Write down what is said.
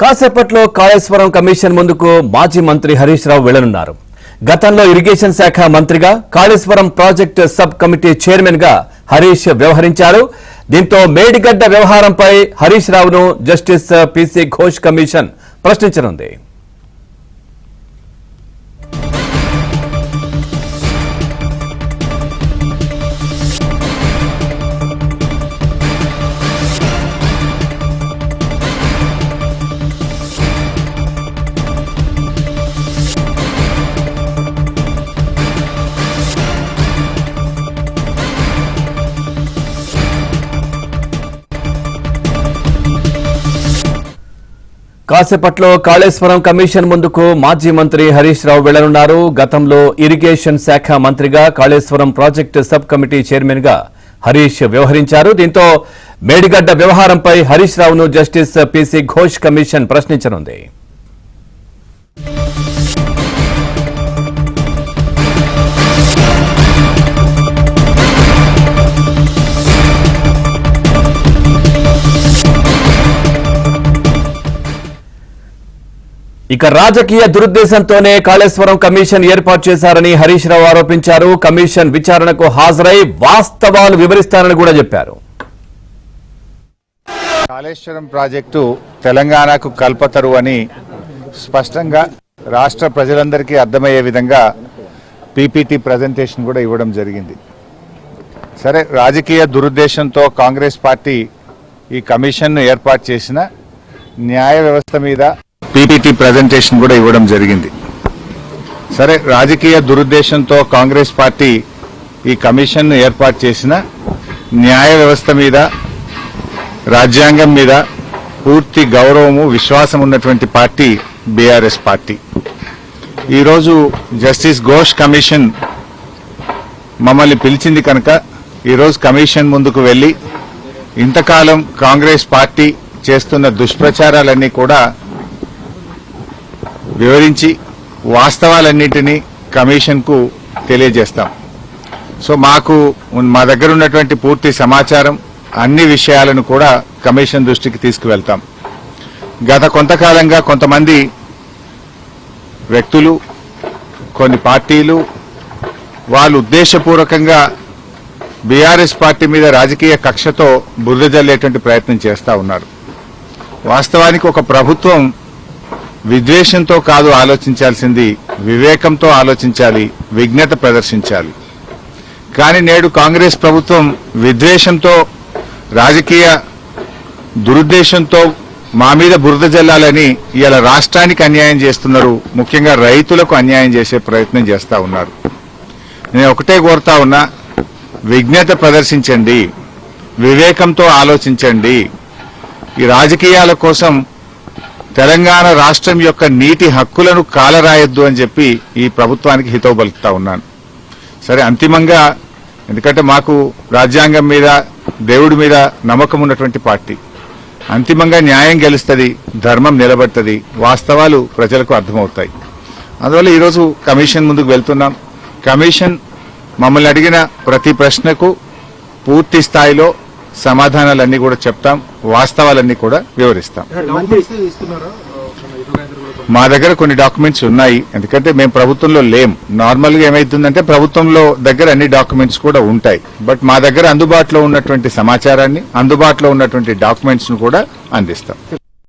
కాసేపట్లో కాళేశ్వరం కమిషన్ ముందుకు మాజీ మంత్రి హరీష్ రావు వెళ్లనున్నారు. గతంలో ఇరిగేషన్ శాఖ మంత్రిగా Kaleshwaram project sub committee chairman గా హరీష్ వ్యవహరించారు. దీంతో మేడిగడ్డ వ్యవహారంపై హరీష్ రావును జస్టిస్ పీసీ ఘోష్ కమిషన్ ప్రశ్నించనుంది. కాసేపట్లో కాళేశ్వరం కమిషన్ ముందుకు మాజీ మంత్రి హరీష్ రావు వెళ్లనున్నారు. గతంలో ఇరిగేషన్ శాఖ మంత్రిగా Kaleshwaram project sub committee chairman గా హరీష్ వ్యవహరించారు. దీంతో మేడిగడ్డ వ్యవహారంపై హరీష్ రావును జస్టిస్ పీసీ ఘోష్ కమిషన్ ప్రశ్నించనుంది. ఇక రాజకీయ దురుద్దేశంతోనే కాళేశ్వరం కమిషన్ ఏర్పాటు చేశారని హరీష్ రావు ఆరోపించారు. కమిషన్ విచారణకు హాజరై వాస్తవాలు వివరిస్తారని కూడా చెప్పారు. కాళేశ్వరం ప్రాజెక్టు తెలంగాణకు కల్పతరు అని స్పష్టంగా రాష్ట్ర ప్రజలందరికీ అర్థమయ్యే విధంగా పీపీటీ ప్రజెంటేషన్ కూడా ఇవ్వడం జరిగింది. సరే, రాజకీయ దురుద్దేశంతో కాంగ్రెస్ పార్టీ ఈ కమిషన్ను ఏర్పాటు చేసిన న్యాయ వ్యవస్థ మీద పీపీటీ ప్రజెంటేషన్ కూడా ఇవ్వడం జరిగింది. సరే, రాజకీయ దురుద్దేశంతో కాంగ్రెస్ పార్టీ ఈ కమిషన్ను ఏర్పాటు చేసిన న్యాయ వ్యవస్థ మీద, రాజ్యాంగం మీద పూర్తి గౌరవము, విశ్వాసం ఉన్నటువంటి పార్టీ బీఆర్ఎస్ పార్టీ. ఈరోజు జస్టిస్ ఘోష్ కమిషన్ మమ్మల్ని పిలిచింది కనుక ఈరోజు కమిషన్ ముందుకు వెళ్లి ఇంతకాలం కాంగ్రెస్ పార్టీ చేస్తున్న దుష్ప్రచారాలన్నీ కూడా వివరించి వాస్తవాలన్నింటినీ కమిషన్కు తెలియజేస్తాం. సో మా దగ్గర ఉన్నటువంటి పూర్తి సమాచారం, అన్ని విషయాలను కూడా కమిషన్ దృష్టికి తీసుకువెళ్తాం. గత కొంతకాలంగా కొంతమంది వ్యక్తులు, కొన్ని పార్టీలు వాళ్ళు ఉద్దేశపూర్వకంగా బీఆర్ఎస్ పార్టీ మీద రాజకీయ కక్షతో బురద జల్లేటువంటి ప్రయత్నం చేస్తూ ఉన్నారు. వాస్తవానికి ఒక ప్రభుత్వం విద్వేషంతో కాదు ఆలోచించాల్సింది, వివేకంతో ఆలోచించాలి, విజ్ఞత ప్రదర్శించాలి. కానీ నేడు కాంగ్రెస్ ప్రభుత్వం విద్వేషంతో, రాజకీయ దురుద్దేశంతో మా మీద బురద జల్లాలని ఇవాళ రాష్ట్రానికి అన్యాయం చేస్తున్నారు. ముఖ్యంగా రైతులకు అన్యాయం చేసే ప్రయత్నం చేస్తూ ఉన్నారు. నేను ఒకటే కోరుతా ఉన్నా, విజ్ఞత ప్రదర్శించండి, వివేకంతో ఆలోచించండి. ఈ రాజకీయాల కోసం తెలంగాణ రాష్ట్రం యొక్క నీటి హక్కులను కాలరాయొద్దు అని చెప్పి ఈ ప్రభుత్వానికి హితవు పలుకుతా ఉన్నాను. సరే, అంతిమంగా ఎందుకంటే మాకు రాజ్యాంగం మీద, దేవుడి మీద నమ్మకం ఉన్నటువంటి పార్టీ, అంతిమంగా న్యాయం గెలుస్తుంది, ధర్మం నిలబడుతుంది, వాస్తవాలు ప్రజలకు అర్థమవుతాయి. అందువల్ల ఈరోజు కమిషన్ ముందుకు వెళ్తున్నాం. కమిషన్ మమ్మల్ని అడిగిన ప్రతి ప్రశ్నకు పూర్తి స్థాయిలో సమాధానాలన్నీ కూడా చెప్తాం, వాస్తవాలన్నీ కూడా వివరిస్తాం. మా దగ్గర కొన్ని డాక్యుమెంట్స్ ఉన్నాయి, ఎందుకంటే మేము ప్రభుత్వంలో లేం. నార్మల్ గా ఏమైతుందంటే ప్రభుత్వంలో దగ్గర అన్ని డాక్యుమెంట్స్ కూడా ఉంటాయి. బట్ మా దగ్గర అందుబాటులో ఉన్నటువంటి సమాచారాన్ని, అందుబాటులో ఉన్నటువంటి డాక్యుమెంట్స్ ను కూడా అందిస్తాం.